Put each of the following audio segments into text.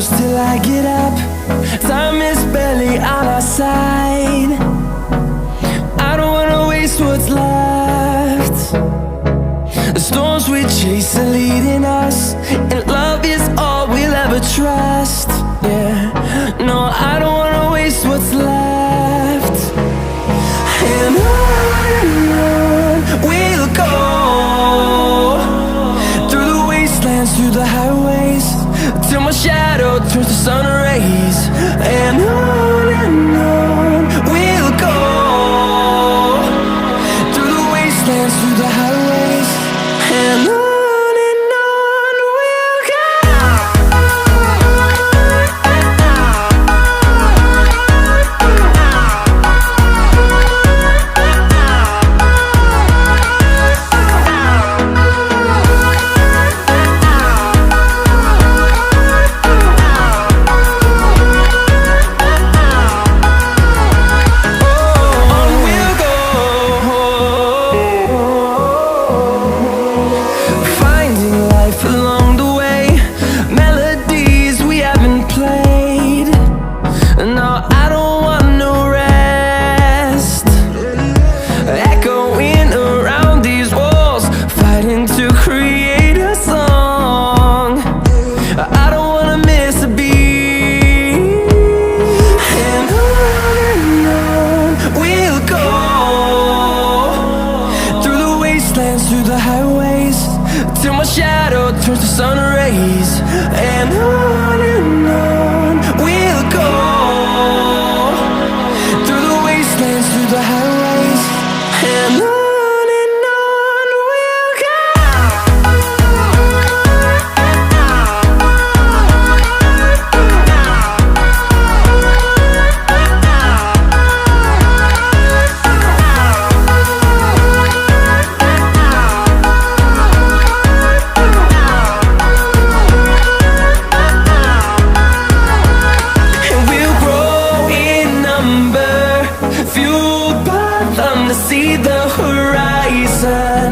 close till I get up. Time is barely on our side. I don't wanna waste what's left. The storms we chase are leading us, and love is all we'll ever trust. Yeah, no, I don't wanna waste what's left. And on we'll go, through the wastelands, through the highways, till my shadow turns to sun rays. And on we'll go, through the wastelands, through the highways, and on. Through the highways, till my shadow turns to sun rays. And on we'll go, through the wastelands, through the highways, and on. See the horizon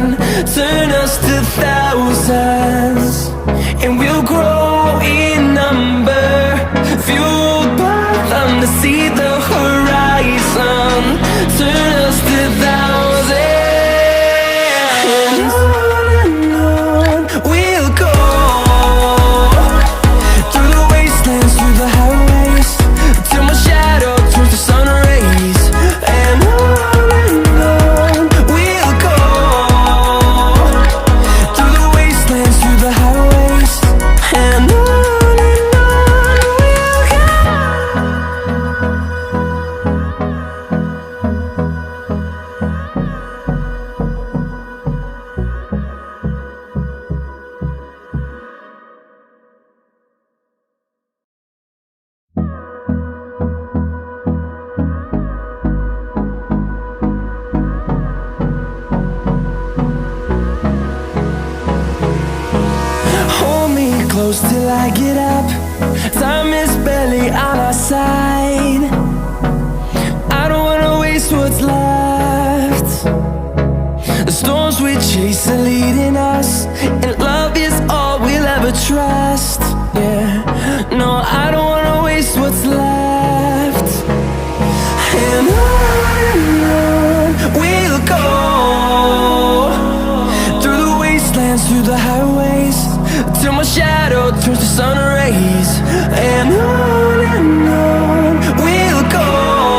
turn us to thousands, and we'll grow in number, fueled by them to see the horizon turn us to thousands. And on we'll go, through the wastelands, through the highways, till my shadow turns to sun rays. And on close till I get up. Time is barely on our side. I don't wanna waste what's left. The storms we chase are leading us, and love is all we'll ever trust. Yeah, no, I don't wanna waste what's left. And on we'll go, through the wastelands, through the highways, till my shadow turns to sun rays. And